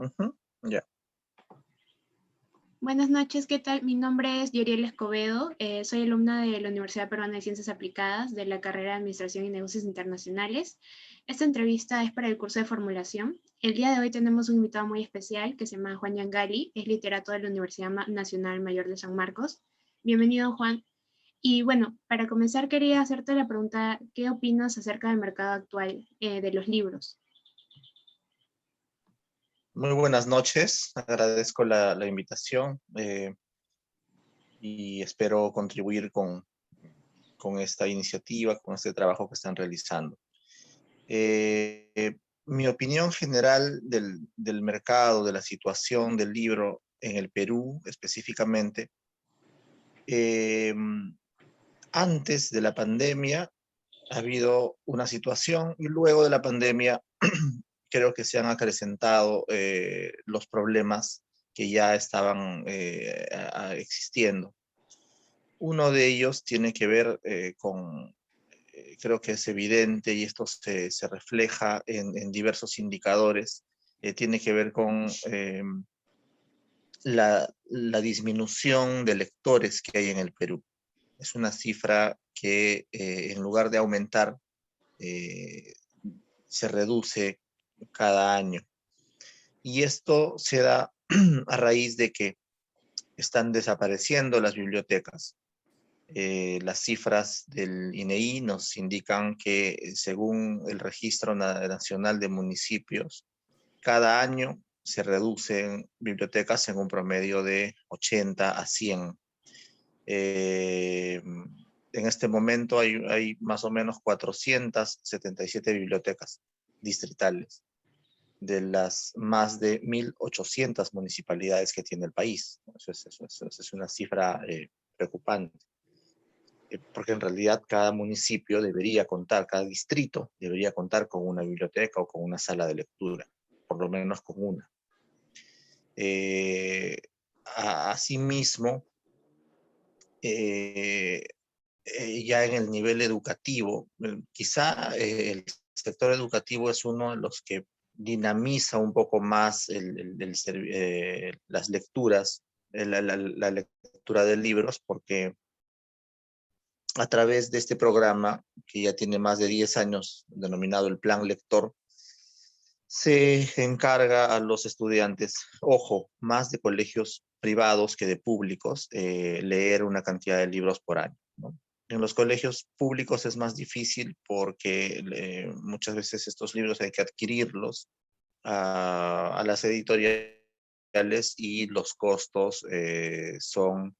Ujú, ya. Buenas noches, ¿qué tal? Mi nombre es Yoriel Escobedo, soy alumna de la Universidad Peruana de Ciencias Aplicadas de la carrera de Administración y Negocios Internacionales. Esta entrevista es para el curso de formulación. El día de hoy tenemos un invitado muy especial que se llama Juan Yangali, es literato de la Universidad Nacional Mayor de San Marcos. Bienvenido, Juan. Y bueno, para comenzar quería hacerte la pregunta, ¿qué opinas acerca del mercado actual de los libros? Muy buenas noches. Agradezco la invitación y espero contribuir con esta iniciativa, con este trabajo que están realizando. Mi opinión general del mercado, de la situación del libro en el Perú específicamente, eh, antes de la pandemia ha habido una situación y luego de la pandemia creo que se han acrecentado los problemas que ya estaban existiendo. Uno de ellos tiene que ver creo que es evidente y esto se refleja en diversos indicadores, tiene que ver con la disminución de lectores que hay en el Perú. Es una cifra que en lugar de aumentar, eh, se reduce cada año. Y esto se da a raíz de que están desapareciendo las bibliotecas. Las cifras del INEI nos indican que según el Registro Nacional de Municipios, cada año se reducen bibliotecas en un promedio de 80 a 100. En este momento hay más o menos 477 bibliotecas distritales de las más de 1.800 municipalidades que tiene el país. Eso es una cifra preocupante, porque en realidad cada municipio debería contar, cada distrito debería contar con una biblioteca o con una sala de lectura, por lo menos con una. Eh, Asimismo, eh, ya en el nivel educativo, quizá el sector educativo es uno de los que dinamiza un poco más las lecturas, la lectura de libros, porque a través de este programa, que ya tiene más de 10 años, denominado el Plan Lector, se encarga a los estudiantes, ojo, más de colegios privados que de públicos, leer una cantidad de libros por año, ¿no? En los colegios públicos es más difícil porque muchas veces estos libros hay que adquirirlos a las editoriales y los costos son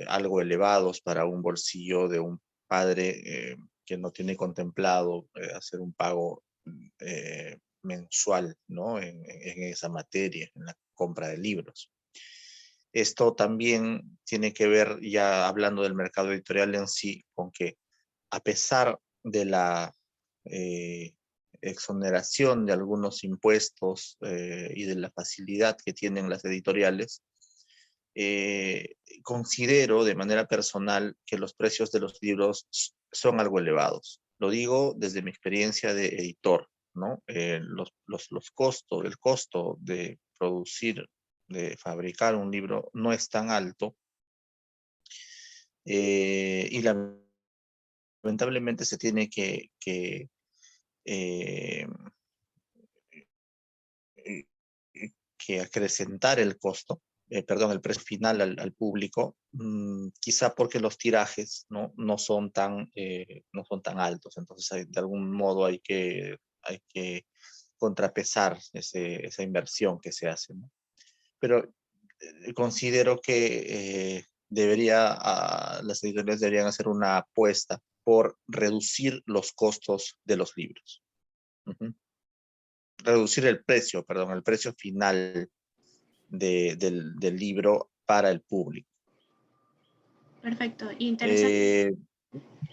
algo elevados para un bolsillo de un padre que no tiene contemplado hacer un pago mensual, ¿no? En esa materia, en la compra de libros. Esto también tiene que ver, ya hablando del mercado editorial en sí, con que a pesar de la eh, exoneración de algunos impuestos y de la facilidad que tienen las editoriales, considero de manera personal que los precios de los libros son algo elevados. Lo digo desde mi experiencia de editor, ¿no? Los costos, el costo de producir, de fabricar un libro no es tan alto y lamentablemente se tiene eh, que acrecentar el costo, perdón, el precio final al público, quizá porque los tirajes no son tan altos. Entonces, de algún modo hay que contrapesar esa inversión que se hace, ¿no? Pero considero que las editoriales deberían hacer una apuesta por reducir los costos de los libros. Ujú. Reducir el precio, perdón, el precio final del libro para el público. Perfecto, interesante Eh,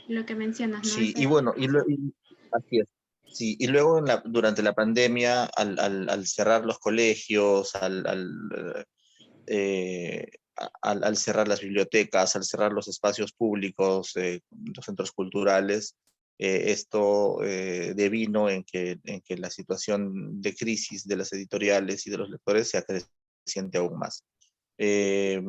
lo que mencionas, ¿no? sí, Esa y bueno, información. así es. Sí, y luego durante la pandemia, al cerrar los colegios, al cerrar las bibliotecas, al cerrar los espacios públicos, los centros culturales, Esto devino en que la situación de crisis de las editoriales y de los lectores se acreciente aún más. Eh,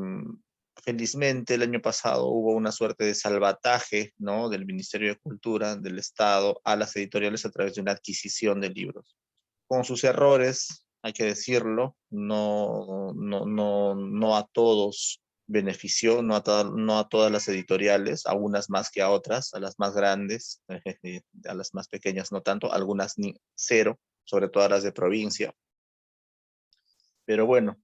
Felizmente el año pasado hubo una suerte de salvataje, ¿no?, del Ministerio de Cultura, del Estado, a las editoriales a través de una adquisición de libros. Con sus errores, hay que decirlo, no a todos benefició, no a todas las editoriales, a unas más que a otras, a las más grandes, a las más pequeñas no tanto, algunas ni cero, sobre todo a las de provincia. Pero bueno,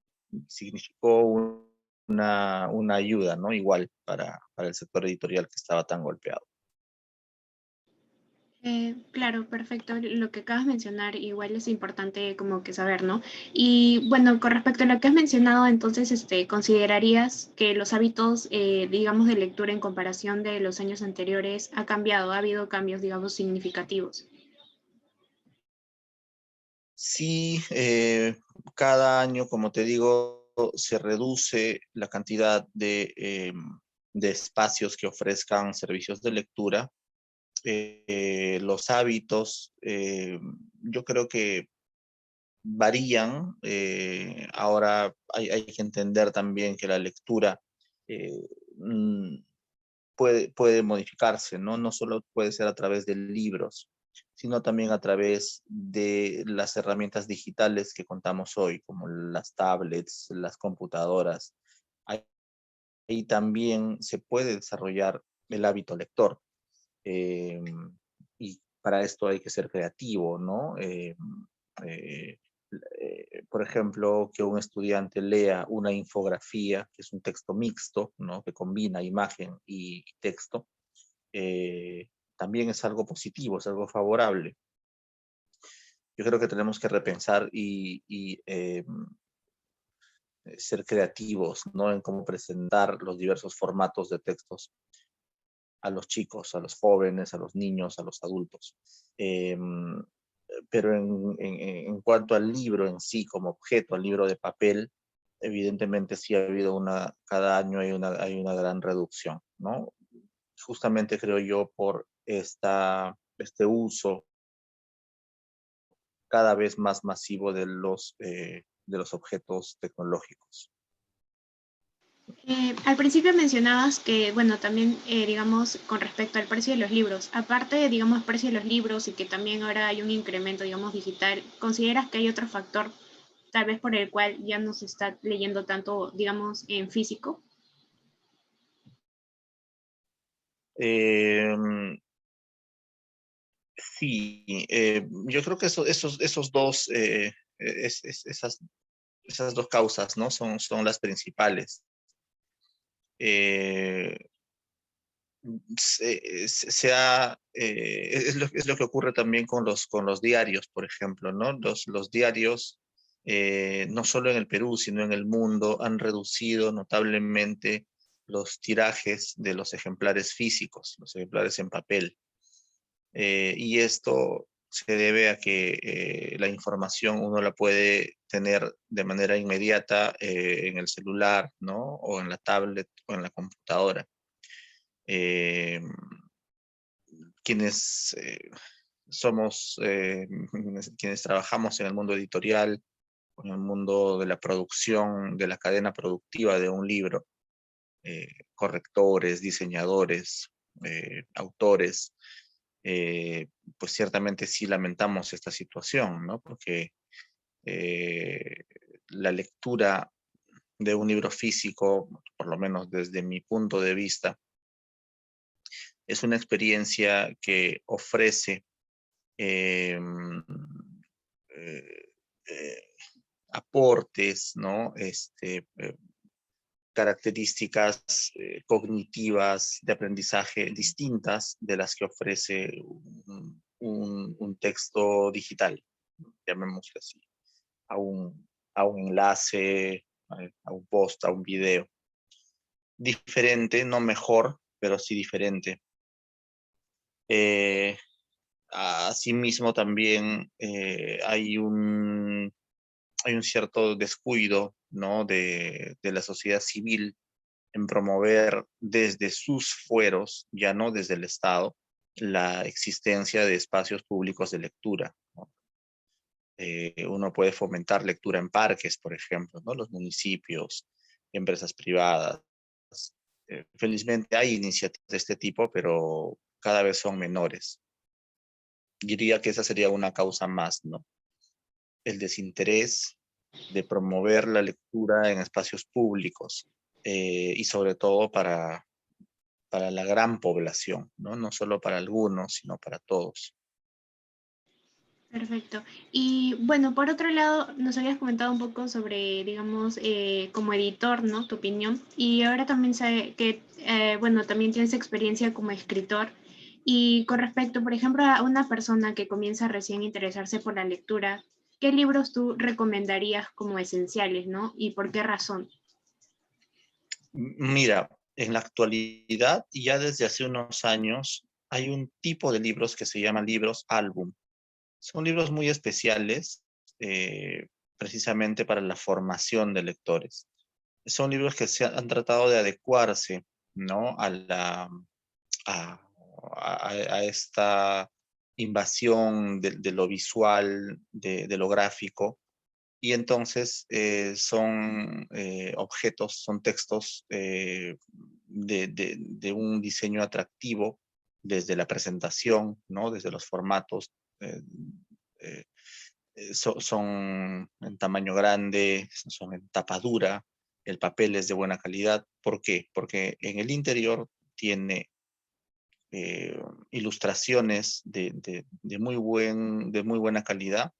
significó una ayuda, ¿no? Igual para el sector editorial que estaba tan golpeado. Claro, perfecto. Lo que acabas de mencionar igual es importante como que saber, ¿no? Y bueno, con respecto a lo que has mencionado, entonces, ¿considerarías que los hábitos, digamos, de lectura en comparación de los años anteriores ha cambiado? ¿Ha habido cambios, digamos, significativos? Sí, cada año, como te digo, se reduce la cantidad de espacios que ofrezcan servicios de lectura. Los hábitos, yo creo que varían. Ahora hay que entender también que la lectura eh, mm, puede modificarse, ¿no? No solo puede ser a través de libros, sino también a través de las herramientas digitales que contamos hoy, como las tablets, las computadoras. Ahí también se puede desarrollar el hábito lector. eh, y para esto hay que ser creativo, ¿no? Eh, por ejemplo, que un estudiante lea una infografía, que es un texto mixto, ¿no?, que combina imagen y texto, también es algo positivo, es algo favorable. Yo creo que tenemos que repensar y ser creativos, ¿no?, en cómo presentar los diversos formatos de textos a los chicos, a los jóvenes, a los niños, a los adultos. Eh, pero en cuanto al libro en sí, como objeto, al libro de papel, evidentemente sí ha habido cada año hay una gran reducción, ¿no? Justamente creo yo por este uso cada vez más masivo de los objetos tecnológicos. Al principio mencionabas que, bueno, también, digamos, con respecto al precio de los libros, aparte, digamos, precio de los libros y que también ahora hay un incremento, digamos, digital, ¿consideras que hay otro factor, tal vez por el cual ya no se está leyendo tanto, digamos, en físico? Eh, sí, yo creo que esos dos, esas dos causas, ¿no?, son las principales. Eh, es lo que ocurre también con los diarios, por ejemplo, ¿no? Los diarios, no solo en el Perú, sino en el mundo, han reducido notablemente los tirajes de los ejemplares físicos, los ejemplares en papel. Y esto se debe a que la información uno la puede tener de manera inmediata en el celular, ¿no?, o en la tablet o en la computadora. Eh, quienes somos, quienes trabajamos en el mundo editorial, en el mundo de la producción, de la cadena productiva de un libro, correctores, diseñadores, autores, pues ciertamente sí lamentamos esta situación, ¿no? Porque eh, la lectura de un libro físico, por lo menos desde mi punto de vista, es una experiencia que ofrece eh, eh, eh, aportes, ¿no? Características cognitivas de aprendizaje distintas de las que ofrece un texto digital, llamémoslo así, a a un enlace, a un post, a un video. Diferente, no mejor, pero sí diferente. Eh, Asimismo, también hay un cierto descuido, ¿no?, de la sociedad civil en promover desde sus fueros, ya no desde el Estado, la existencia de espacios públicos de lectura, ¿no? Uno puede fomentar lectura en parques, por ejemplo, ¿no? Los municipios, empresas privadas. Felizmente hay iniciativas de este tipo, pero cada vez son menores. Diría que esa sería una causa más, ¿no? El desinterés de promover la lectura en espacios públicos, y sobre todo para la gran población, ¿no? No solo para algunos, sino para todos. Perfecto. Y bueno, por otro lado, nos habías comentado un poco sobre, digamos, como editor, ¿no? Tu opinión. Y ahora también sé que, bueno, también tienes experiencia como escritor. Y con respecto, por ejemplo, a una persona que comienza recién a interesarse por la lectura, ¿qué libros tú recomendarías como esenciales, ¿no? ¿Y por qué razón? Mira, en la actualidad y ya desde hace unos años hay un tipo de libros que se llaman libros álbum. Son libros muy especiales, eh, precisamente para la formación de lectores. Son libros que han tratado de adecuarse, ¿no? A, a esta invasión de lo visual, de lo gráfico, y entonces son objetos, son textos de un diseño atractivo desde la presentación, ¿no? Desde los formatos. eh, eh, son en tamaño grande, son en tapa dura, el papel es de buena calidad. ¿Por qué? Porque en el interior tiene ilustraciones de muy buena calidad,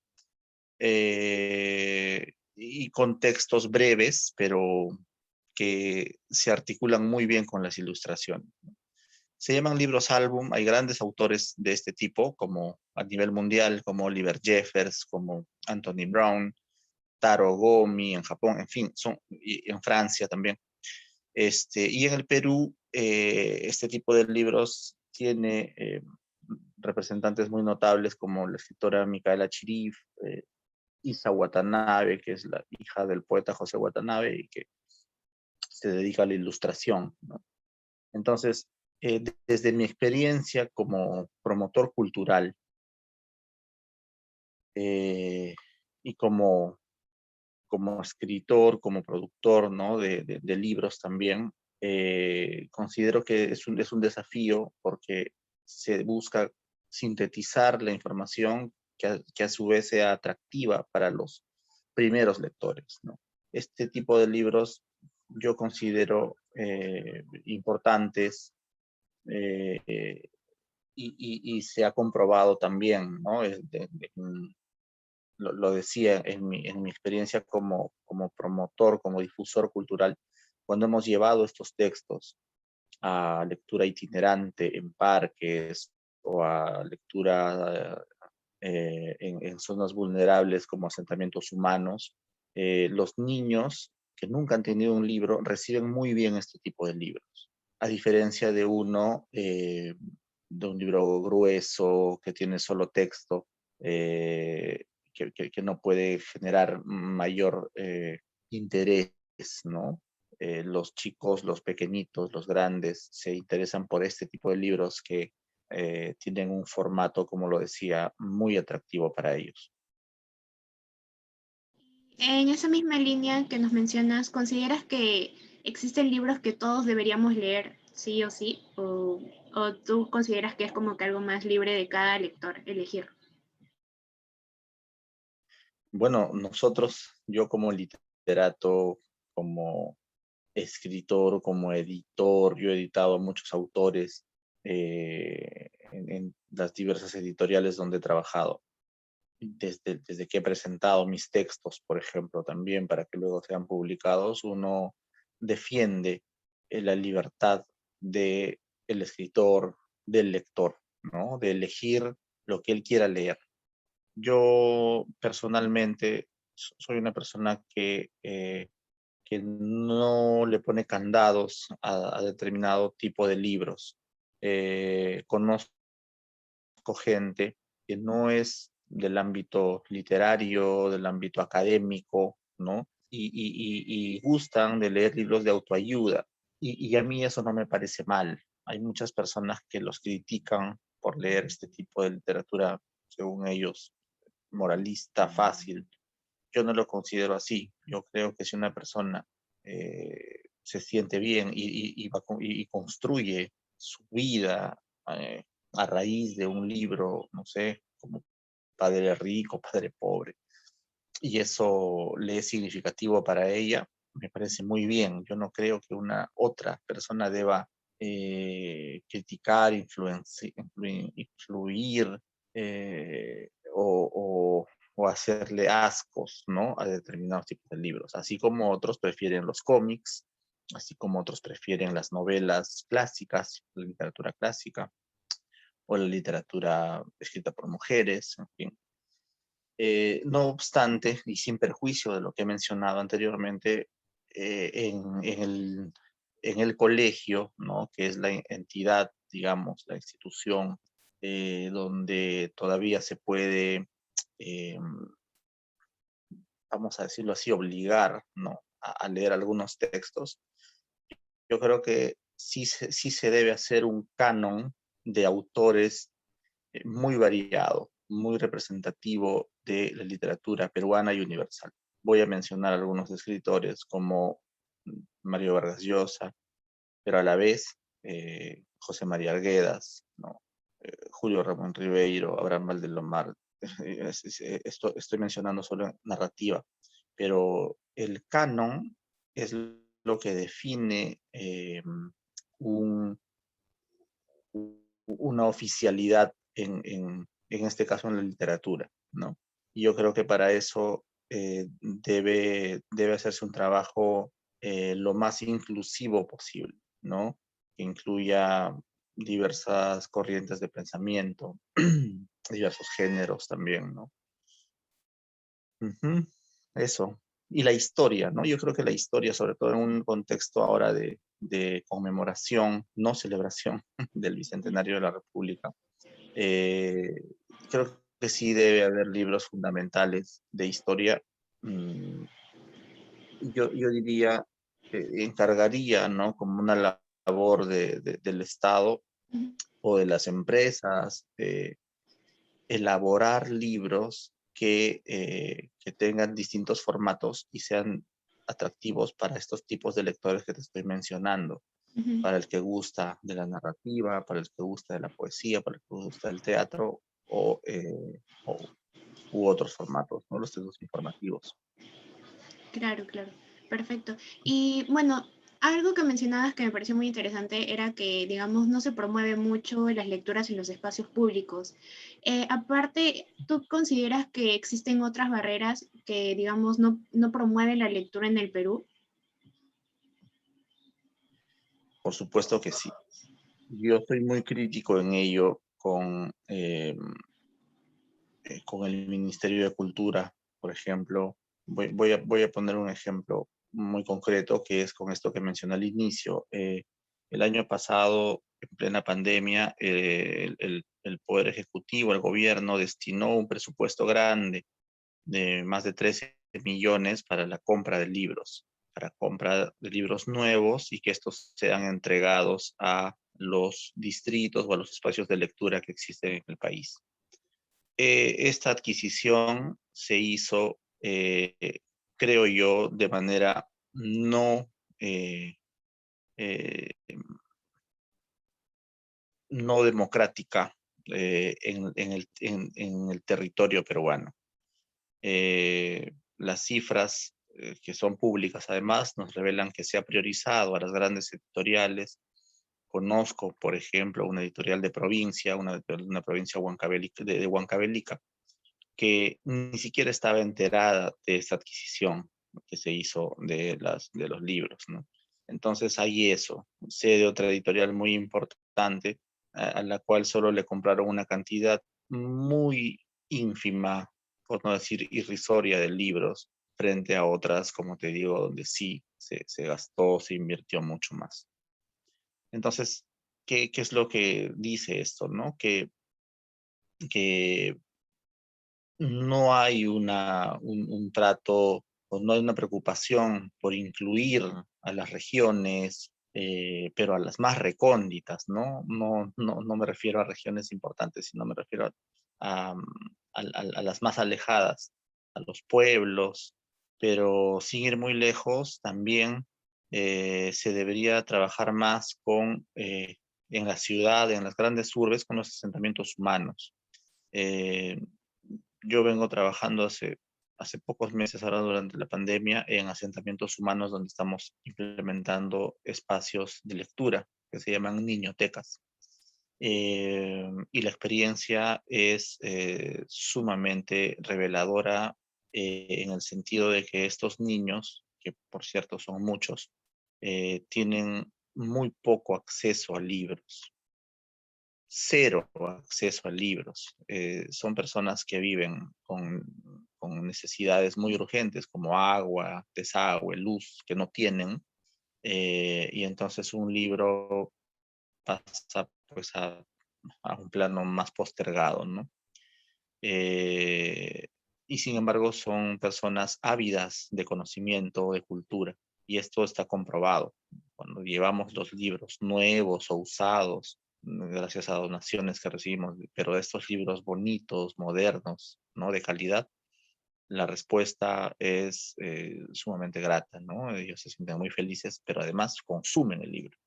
y con textos breves, pero que se articulan muy bien con las ilustraciones. Se llaman libros álbum, hay grandes autores de este tipo, como a nivel mundial, como Oliver Jeffers, como Anthony Brown, Taro Gomi en Japón, en fin, y en Francia también. Y en el Perú, este tipo de libros tiene representantes muy notables como la escritora Micaela Chirif, Isa Watanabe, que es la hija del poeta José Watanabe y que se dedica a la ilustración, ¿no? Entonces, desde mi experiencia como promotor cultural, eh, y como escritor, como productor, ¿no? de libros también, considero que es un desafío porque se busca sintetizar la información que a su vez sea atractiva para los primeros lectores, ¿no? Este tipo de libros yo considero importantes, eh, y se ha comprobado también, ¿no? Lo decía en mi experiencia como promotor, como difusor cultural, cuando hemos llevado estos textos a lectura itinerante en parques o a lectura en zonas vulnerables como asentamientos humanos, los niños que nunca han tenido un libro reciben muy bien este tipo de libros, a diferencia de un libro grueso que tiene solo texto, eh, que no puede generar mayor interés, ¿no? Los chicos, los pequeñitos, los grandes, se interesan por este tipo de libros que tienen un formato, como lo decía, muy atractivo para ellos. En esa misma línea que nos mencionas, ¿consideras que existen libros que todos deberíamos leer sí o sí? ¿O tú consideras que es como que algo más libre de cada lector elegir? Bueno, nosotros, yo como literato, como escritor, como editor, yo he editado a muchos autores en las diversas editoriales donde he trabajado. Desde que he presentado mis textos, por ejemplo, también para que luego sean publicados, uno defiende la libertad del escritor, del lector, ¿no? De elegir lo que él quiera leer. Yo personalmente soy una persona que no le pone candados a determinado tipo de libros. Conozco gente que no es del ámbito literario, del ámbito académico, ¿no? Y gustan de leer libros de autoayuda. Y a mí eso no me parece mal. Hay muchas personas que los critican por leer este tipo de literatura, según ellos, moralista, fácil. Yo no lo considero así. Yo creo que si una persona se siente bien y construye su vida eh, a raíz de un libro, no sé, como Padre Rico, Padre Pobre, y eso le es significativo para ella, me parece muy bien. Yo no creo que una otra persona deba criticar, influir o hacerle ascos, ¿no? A determinados tipos de libros, así como otros prefieren los cómics, así como otros prefieren las novelas clásicas, la literatura clásica o la literatura escrita por mujeres, en fin. No obstante, y sin perjuicio de lo que he mencionado anteriormente, en el colegio, ¿no? Que es la entidad, digamos, la institución donde todavía se puede, eh, vamos a decirlo así, obligar, ¿no? A leer algunos textos. Yo creo que sí se debe hacer un canon de autores muy variado, muy representativo de la literatura peruana y universal. Voy a mencionar algunos escritores como Mario Vargas Llosa, pero a la vez José María Arguedas, ¿no? Julio Ramón Ribeiro, Abraham Valdelomar. Estoy mencionando solo narrativa, pero el canon es lo que define un, una oficialidad en este caso en la literatura, ¿no? Y yo creo que para eso debe hacerse un trabajo lo más inclusivo posible, ¿no? Que incluya diversas corrientes de pensamiento, diversos géneros también, ¿no? Ujú, eso. Y la historia, ¿no? Yo creo que la historia, sobre todo en un contexto ahora de conmemoración, no celebración del Bicentenario de la República, eh, creo que sí debe haber libros fundamentales de historia. Mm, yo diría, encargaría, ¿no? Como una labor del Estado Ujú. o de las empresas, elaborar libros que tengan distintos formatos y sean atractivos para estos tipos de lectores que te estoy mencionando, Ujú. para el que gusta de la narrativa, para el que gusta de la poesía, para el que gusta del teatro o u otros formatos, ¿no? Los textos informativos. Claro, claro, perfecto. Y bueno, algo que mencionabas que me pareció muy interesante era que, digamos, no se promueve mucho las lecturas en los espacios públicos. Aparte, ¿tú consideras que existen otras barreras que, digamos, no promueven la lectura en el Perú? Por supuesto que sí. Yo soy muy crítico en ello con el Ministerio de Cultura, por ejemplo. Voy a poner un ejemplo muy concreto que es con esto que mencioné al inicio. El año pasado, en plena pandemia, el Poder Ejecutivo, el gobierno, destinó un presupuesto grande de más de 13 millones para la compra de libros, para compra de libros nuevos y que estos sean entregados a los distritos o a los espacios de lectura que existen en el país. Esta adquisición se hizo, creo yo, de manera no, eh, eh, no democrática en el territorio peruano. Las cifras que son públicas, además, nos revelan que se ha priorizado a las grandes editoriales. Conozco, por ejemplo, una editorial de provincia, una provincia de Huancavelica, que ni siquiera estaba enterada de esta adquisición que se hizo de los libros, ¿no? Entonces hay eso. Sé de otra editorial muy importante a la cual solo le compraron una cantidad muy ínfima, por no decir irrisoria, de libros, frente a otras, como te digo, donde sí se gastó, se invirtió mucho más. Entonces, ¿qué es lo que dice esto, no? Que no hay un trato o no hay una preocupación por incluir a las regiones, pero a las más recónditas, ¿no? No me refiero a regiones importantes, sino me refiero a las más alejadas, a los pueblos, pero sin ir muy lejos, también se debería trabajar más en la ciudad, en las grandes urbes, con los asentamientos humanos. Eh, yo vengo trabajando hace pocos meses, ahora durante la pandemia, en asentamientos humanos donde estamos implementando espacios de lectura que se llaman niñotecas. Y la experiencia es sumamente reveladora en el sentido de que estos niños, que por cierto son muchos, tienen muy poco acceso a libros, cero acceso a libros. Son personas que viven con necesidades muy urgentes como agua, desagüe, luz, que no tienen, y entonces un libro pasa pues a un plano más postergado, ¿no? Eh, y sin embargo son personas ávidas de conocimiento, de cultura, y esto está comprobado. Cuando llevamos los libros nuevos o usados, gracias a donaciones que recibimos, pero estos libros bonitos, modernos, ¿no? De calidad, la respuesta es sumamente grata, ¿no? Ellos se sienten muy felices, pero además consumen el libro.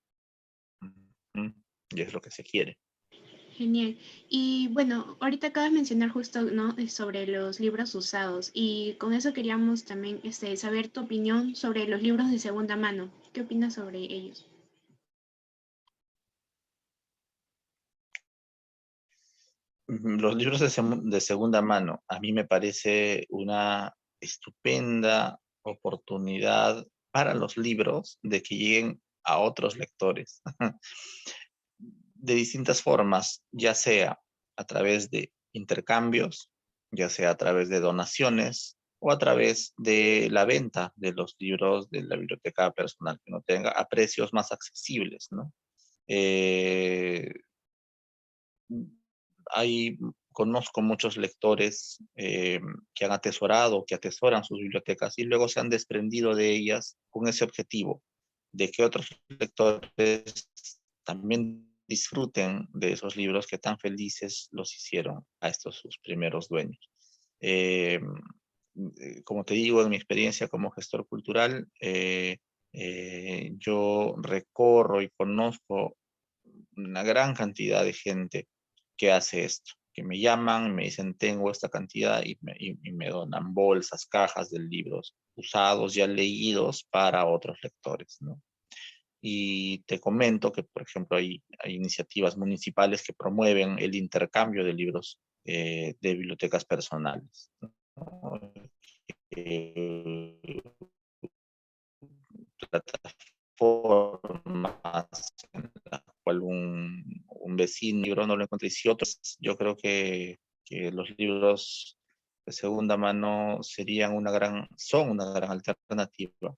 Y es lo que se quiere. Genial. Y bueno, ahorita acabas de mencionar justo, ¿no? Sobre los libros usados y con eso queríamos también saber tu opinión sobre los libros de segunda mano. ¿Qué opinas sobre ellos? Los libros de segunda mano, a mí me parece una estupenda oportunidad para los libros de que lleguen a otros lectores de distintas formas, ya sea a través de intercambios, ya sea a través de donaciones o a través de la venta de los libros de la biblioteca personal que no tenga a precios más accesibles, ¿no? Eh, hay, conozco muchos lectores que han atesorado, que atesoran sus bibliotecas y luego se han desprendido de ellas con ese objetivo, de que otros lectores también disfruten de esos libros que tan felices los hicieron a estos sus primeros dueños. Eh, Como te digo, en mi experiencia como gestor cultural, yo recorro y conozco una gran cantidad de gente que hace esto, que me llaman, me dicen tengo esta cantidad y me donan bolsas, cajas de libros usados, ya leídos para otros lectores, ¿no? Y te comento que, por ejemplo, hay iniciativas municipales que promueven el intercambio de libros de bibliotecas personales, ¿no? Eh, Plataformas en la cual un vecino libro no lo encuentra y si otros, yo creo que los libros de segunda mano son una gran alternativa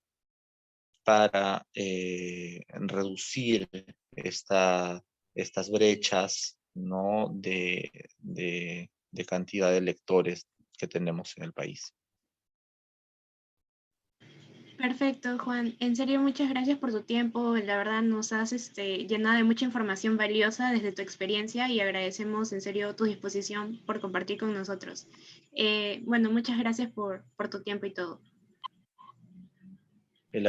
para reducir estas brechas, ¿no? De cantidad de lectores que tenemos en el país. Perfecto, Juan. En serio, muchas gracias por tu tiempo. La verdad, nos has llenado de mucha información valiosa desde tu experiencia y agradecemos en serio tu disposición por compartir con nosotros. Bueno, muchas gracias por tu tiempo y todo. El